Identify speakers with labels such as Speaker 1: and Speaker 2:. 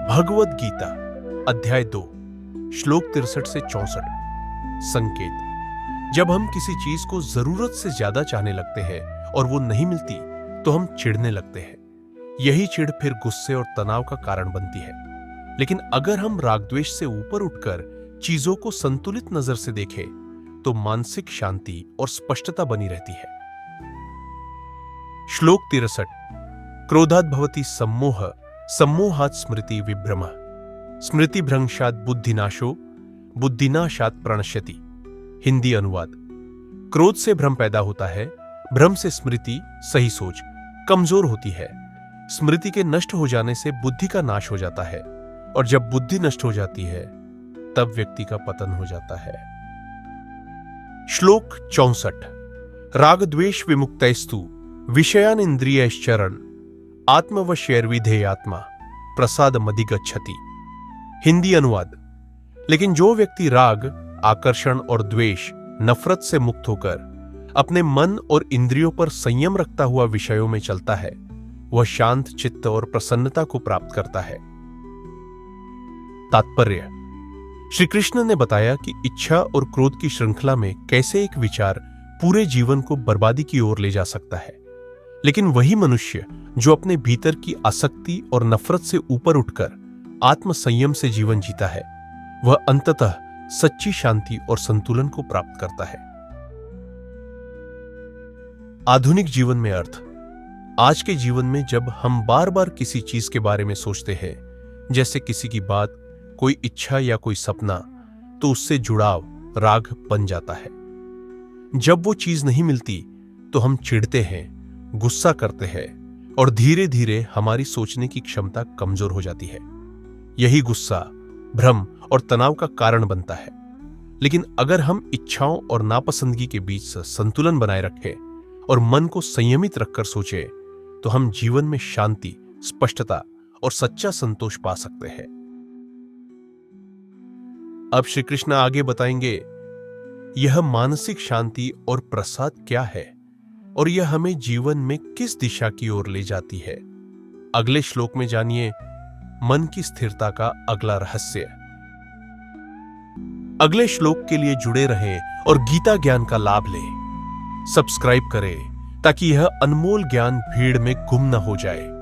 Speaker 1: भगवद गीता अध्याय 2 श्लोक 63 से 64। संकेत। जब हम किसी चीज को जरूरत से ज्यादा चाहने लगते हैं और वो नहीं मिलती तो हम चिढ़ने लगते हैं। यही चिढ़ फिर गुस्से और तनाव का कारण बनती है। लेकिन अगर हम राग द्वेष से ऊपर उठकर चीजों को संतुलित नजर से देखें तो मानसिक शांति और स्पष्टता बनी रहती है। श्लोक 63। क्रोधात् भवति सम्मोह, सम्मोहात् स्मृति विभ्रम, स्मृति भ्रंशात् बुद्धिनाशो, बुद्धिनाशात् प्रणश्यति। हिंदी अनुवाद। क्रोध से भ्रम पैदा होता है, भ्रम से स्मृति सही सोच कमजोर होती है। स्मृति के नष्ट हो जाने से बुद्धि का नाश हो जाता है और जब बुद्धि नष्ट हो जाती है तब व्यक्ति का पतन हो जाता है। श्लोक 64। राग द्वेष विमुक्तैस्तु विषयान इंद्रियश्चरण, आत्मवश्यैर्विधेयात्मा प्रसाद मधिगच्छति। हिंदी अनुवाद। लेकिन जो व्यक्ति राग, आकर्षण और द्वेष, नफरत से मुक्त होकर अपने मन और इंद्रियों पर संयम रखता हुआ विषयों में चलता है, वह शांत चित्त और प्रसन्नता को प्राप्त करता है। तात्पर्य। श्री कृष्ण ने बताया कि इच्छा और क्रोध की श्रृंखला में कैसे एक विचार पूरे जीवन को बर्बादी की ओर ले जा सकता है। लेकिन वही मनुष्य जो अपने भीतर की आसक्ति और नफरत से ऊपर उठकर आत्म संयम से जीवन जीता है, वह अंततः सच्ची शांति और संतुलन को प्राप्त करता है। आधुनिक जीवन में अर्थ। आज के जीवन में जब हम बार बार किसी चीज के बारे में सोचते हैं, जैसे किसी की बात, कोई इच्छा या कोई सपना, तो उससे जुड़ाव राग बन जाता है। जब वो चीज नहीं मिलती तो हम चिढ़ते हैं, गुस्सा करते हैं और धीरे धीरे हमारी सोचने की क्षमता कमजोर हो जाती है। यही गुस्सा, भ्रम और तनाव का कारण बनता है। लेकिन अगर हम इच्छाओं और नापसंदगी के बीच संतुलन बनाए रखें और मन को संयमित रखकर सोचें, तो हम जीवन में शांति, स्पष्टता और सच्चा संतोष पा सकते हैं। अब श्री कृष्ण आगे बताएंगे यह मानसिक शांति और प्रसाद क्या है और यह हमें जीवन में किस दिशा की ओर ले जाती है। अगले श्लोक में जानिए मन की स्थिरता का अगला रहस्य। अगले श्लोक के लिए जुड़े रहें और गीता ज्ञान का लाभ लें। सब्सक्राइब करें ताकि यह अनमोल ज्ञान भीड़ में गुम न हो जाए।